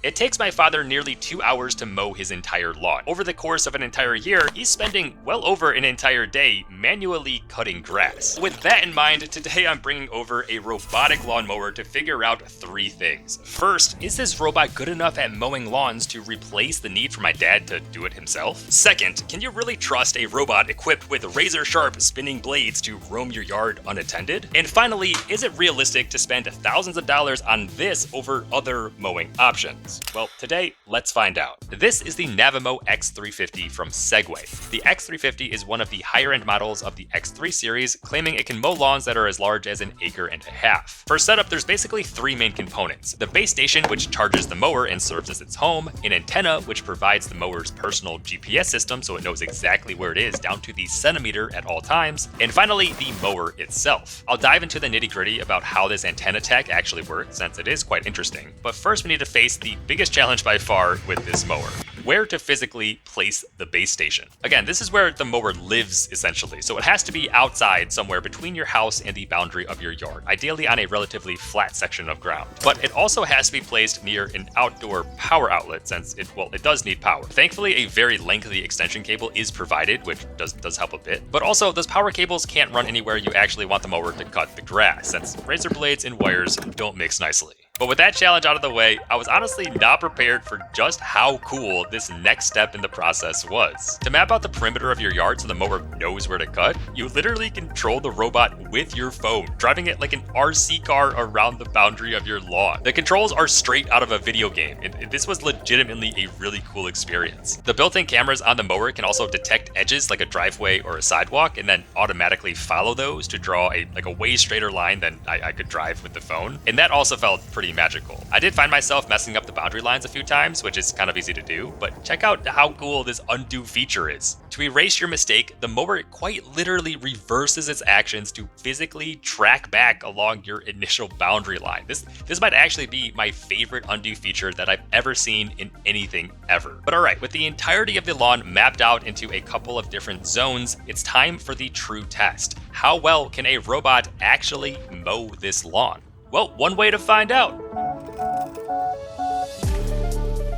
It takes my father nearly 2 hours to mow his entire lawn. Over the course of an entire year, he's spending well over an entire day manually cutting grass. With that in mind, today I'm bringing over a robotic lawnmower to figure out 3 things. First, is this robot good enough at mowing lawns to replace the need for my dad to do it himself? Second, can you really trust a robot equipped with razor-sharp spinning blades to roam your yard unattended? And finally, is it realistic to spend thousands of dollars on this over other mowing options? Well, today, let's find out. This is the Navimo X350 from Segway. The X350 is one of the higher-end models of the X3 series, claiming it can mow lawns that are as large as an acre and a half. For setup, there's basically 3 main components. The base station, which charges the mower and serves as its home, an antenna, which provides the mower's personal GPS system so it knows exactly where it is down to the centimeter at all times, and finally, the mower itself. I'll dive into the nitty-gritty about how this antenna tech actually works, since it is quite interesting, but first we need to face the biggest challenge by far with this mower: where to physically place the base station. Again, this is where the mower lives essentially, so it has to be outside somewhere between your house and the boundary of your yard, ideally on a relatively flat section of ground. But it also has to be placed near an outdoor power outlet since it does need power. Thankfully, a very lengthy extension cable is provided, which does help a bit, but also those power cables can't run anywhere you actually want the mower to cut the grass, since razor blades and wires don't mix nicely. But with that challenge out of the way, I was honestly not prepared for just how cool this next step in the process was. To map out the perimeter of your yard so the mower knows where to cut, you literally control the robot with your phone, driving it like an RC car around the boundary of your lawn. The controls are straight out of a video game, and this was legitimately a really cool experience. The built-in cameras on the mower can also detect edges like a driveway or a sidewalk, and then automatically follow those to draw a way straighter line than I could drive with the phone. And that also felt pretty magical. I did find myself messing up the boundary lines a few times, which is kind of easy to do, but check out how cool this undo feature is. To erase your mistake, the mower quite literally reverses its actions to physically track back along your initial boundary line. This might actually be my favorite undo feature that I've ever seen in anything ever. But alright, with the entirety of the lawn mapped out into a couple of different zones, it's time for the true test. How well can a robot actually mow this lawn? Well, one way to find out.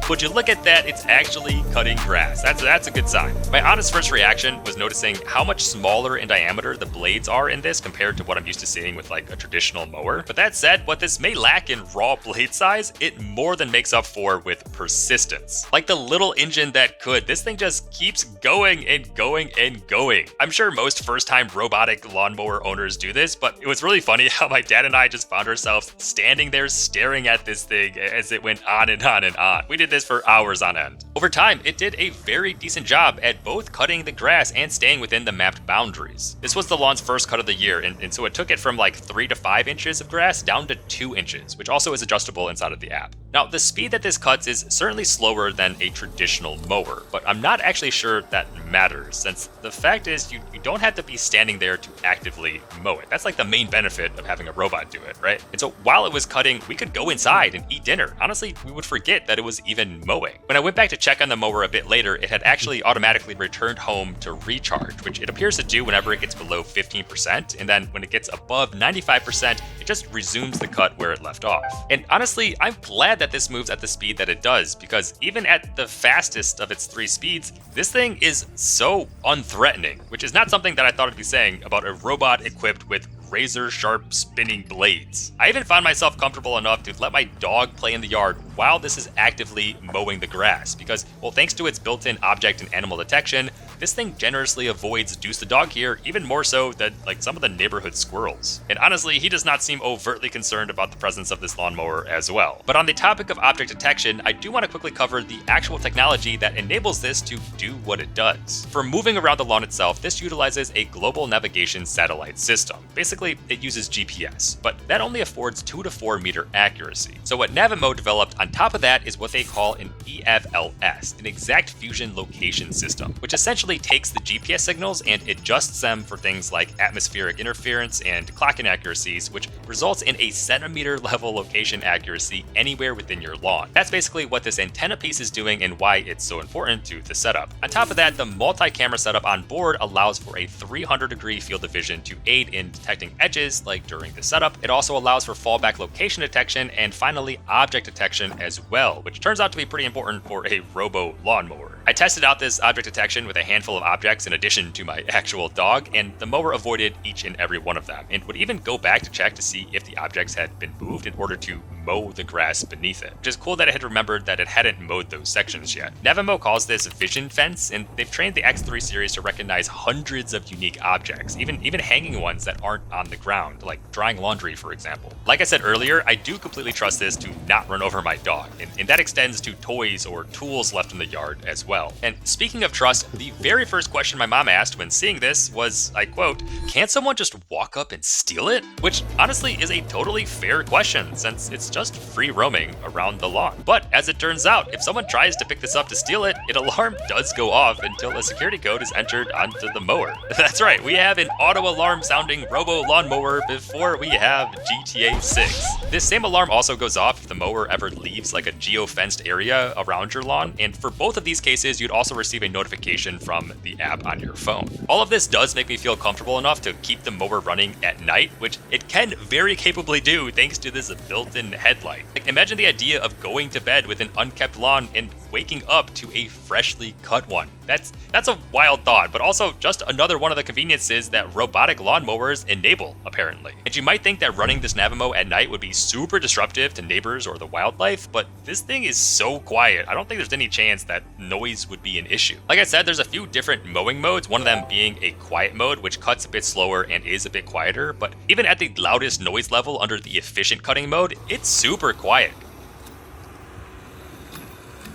Would you look at that, it's actually cutting grass. That's a good sign. My honest first reaction was noticing how much smaller in diameter the blades are in this compared to what I'm used to seeing with like a traditional mower. But that said, what this may lack in raw blade size, it more than makes up for with persistence. Like the little engine that could, this thing just keeps going and going and going. I'm sure most first-time robotic lawnmower owners do this, but it was really funny how my dad and I just found ourselves standing there staring at this thing as it went on and on and on. We did this for hours on end. Over time, it did a very decent job at both cutting the grass and staying within the mapped boundaries. This was the lawn's first cut of the year, and so it took it from like 3 to 5 inches of grass down to 2 inches, which also is adjustable inside of the app. Now, the speed that this cuts is certainly slower than a traditional mower, but I'm not actually sure that matters, since the fact is you don't have to be standing there to actively mow it. That's like the main benefit of having a robot do it, right? And so while it was cutting, we could go inside and eat dinner. Honestly, we would forget that it was even mowing. When I went back to check on the mower a bit later, it had actually automatically returned home to recharge, which it appears to do whenever it gets below 15%, and then when it gets above 95%, it just resumes the cut where it left off. And honestly, I'm glad that this moves at the speed that it does, because even at the fastest of its 3 speeds, this thing is so unthreatening, which is not something that I thought I'd be saying about a robot equipped with razor-sharp spinning blades. I even found myself comfortable enough to let my dog play in the yard while this is actively mowing the grass because, well, thanks to its built-in object and animal detection, this thing generously avoids Deuce the dog here even more so than like some of the neighborhood squirrels. And honestly, he does not seem overtly concerned about the presence of this lawnmower as well. But on the topic of object detection, I do want to quickly cover the actual technology that enables this to do what it does. For moving around the lawn itself, this utilizes a global navigation satellite system. Basically, it uses GPS, but that only affords 2 to 4 meter accuracy. So what Navimo developed on top of that is what they call an EFLS, an exact fusion location system, which essentially effectively takes the GPS signals and adjusts them for things like atmospheric interference and clock inaccuracies, which results in a centimeter level location accuracy anywhere within your lawn. That's basically what this antenna piece is doing and why it's so important to the setup. On top of that, the multi-camera setup on board allows for a 300-degree field of vision to aid in detecting edges like during the setup. It also allows for fallback location detection and finally object detection as well, which turns out to be pretty important for a robo lawnmower. I tested out this object detection with a handful of objects in addition to my actual dog, and the mower avoided each and every one of them, and would even go back to check to see if the objects had been moved in order to mow the grass beneath it. Which is cool that it had remembered that it hadn't mowed those sections yet. Navimo calls this vision fence, and they've trained the X3 series to recognize hundreds of unique objects, even hanging ones that aren't on the ground, like drying laundry, for example. Like I said earlier, I do completely trust this to not run over my dog, and that extends to toys or tools left in the yard as well. And speaking of trust, the very first question my mom asked when seeing this was, I quote, "Can't someone just walk up and steal it?" Which honestly is a totally fair question, since it's just free roaming around the lawn. But as it turns out, if someone tries to pick this up to steal it, an alarm does go off until a security code is entered onto the mower. That's right, we have an auto alarm sounding robo lawnmower before we have GTA 6. This same alarm also goes off if the mower ever leaves like a geo-fenced area around your lawn, and for both of these cases, you'd also receive a notification from the app on your phone. All of this does make me feel comfortable enough to keep the mower running at night, which it can very capably do thanks to this built-in headlight. Like, imagine the idea of going to bed with an unkept lawn and waking up to a freshly cut one. That's a wild thought, but also just another one of the conveniences that robotic lawnmowers enable, apparently. And you might think that running this Navimo at night would be super disruptive to neighbors or the wildlife, but this thing is so quiet, I don't think there's any chance that noise would be an issue. Like I said, there's a few different mowing modes, one of them being a quiet mode, which cuts a bit slower and is a bit quieter, but even at the loudest noise level under the efficient cutting mode, it's super quiet.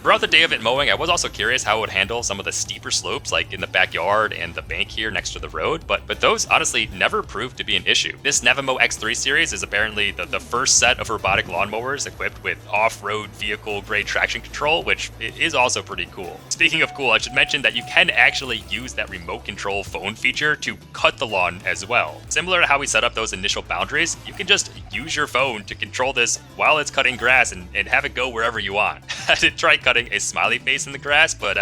Throughout the day of it mowing, I was also curious how it would handle some of the steeper slopes like in the backyard and the bank here next to the road, but those honestly never proved to be an issue. This Navimo X3 series is apparently the first set of robotic lawnmowers equipped with off-road vehicle-grade traction control, which is also pretty cool. Speaking of cool, I should mention that you can actually use that remote control phone feature to cut the lawn as well. Similar to how we set up those initial boundaries, you can just use your phone to control this while it's cutting grass and have it go wherever you want. I did try cutting a smiley face in the grass, but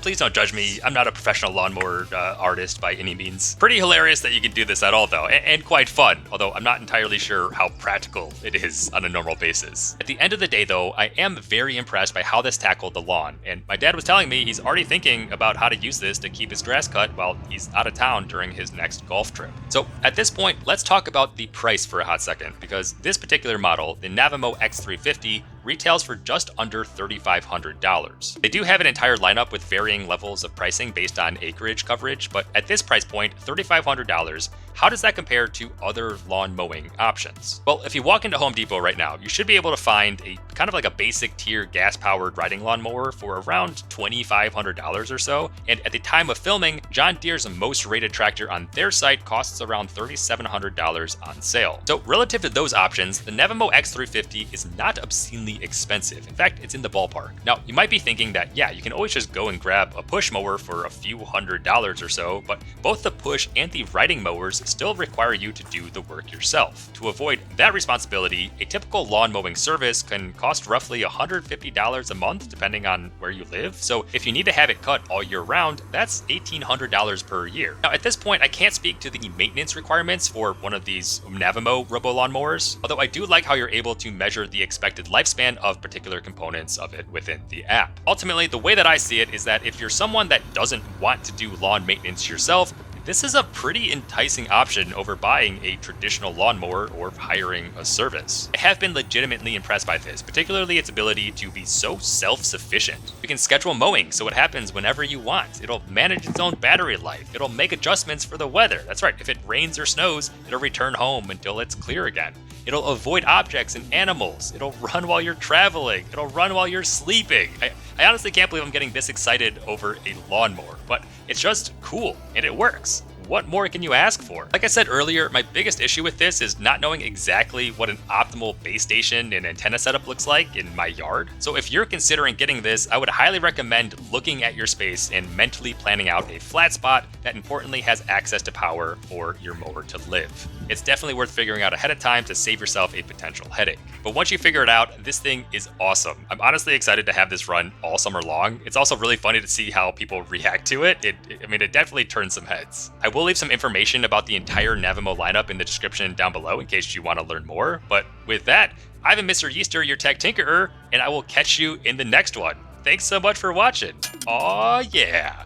please don't judge me. I'm not a professional lawnmower artist by any means. Pretty hilarious that you can do this at all though, and quite fun, although I'm not entirely sure how practical it is on a normal basis. At the end of the day though, I am very impressed by how this tackled the lawn, and my dad was telling me he's already thinking about how to use this to keep his grass cut while he's out of town during his next golf trip. So at this point, let's talk about the price for a hot second, because this particular model, the Navimo X350, retails for just under $3,500. They do have an entire lineup with varying levels of pricing based on acreage coverage, but at this price point, $3,500, how does that compare to other lawn mowing options? Well, if you walk into Home Depot right now, you should be able to find a kind of like a basic tier gas-powered riding lawnmower for around $2,500 or so, and at the time of filming, John Deere's most rated tractor on their site costs around $3,700 on sale. So relative to those options, the Navimo X350 is not obscenely expensive. In fact, it's in the ballpark. Now, you might be thinking that, yeah, you can always just go and grab a push mower for a few $100s or so, but both the push and the riding mowers still require you to do the work yourself. To avoid that responsibility, a typical lawn mowing service can cost roughly $150 a month, depending on where you live. So if you need to have it cut all year round, that's $1,800 per year. Now, at this point, I can't speak to the maintenance requirements for one of these Navimo robo lawnmowers, although I do like how you're able to measure the expected lifespan of particular components of it within the app. Ultimately, the way that I see it is that if you're someone that doesn't want to do lawn maintenance yourself, this is a pretty enticing option over buying a traditional lawnmower or hiring a service. I have been legitimately impressed by this, particularly its ability to be so self-sufficient. You can schedule mowing so it happens whenever you want. It'll manage its own battery life. It'll make adjustments for the weather. That's right, if it rains or snows, it'll return home until it's clear again. It'll avoid objects and animals. It'll run while you're traveling. It'll run while you're sleeping. I honestly can't believe I'm getting this excited over a lawnmower, but it's just cool and it works. what more can you ask for? Like I said earlier, my biggest issue with this is not knowing exactly what an optimal base station and antenna setup looks like in my yard. So if you're considering getting this, I would highly recommend looking at your space and mentally planning out a flat spot that importantly has access to power for your mower to live. It's definitely worth figuring out ahead of time to save yourself a potential headache. But once you figure it out, this thing is awesome. I'm honestly excited to have this run all summer long. It's also really funny to see how people react to it. It definitely turns some heads. I will leave some information about the entire Navimo lineup in the description down below in case you want to learn more. But with that, I've been Mr. Yeaster, your tech tinkerer, and I will catch you in the next one. Thanks so much for watching. Aw, yeah.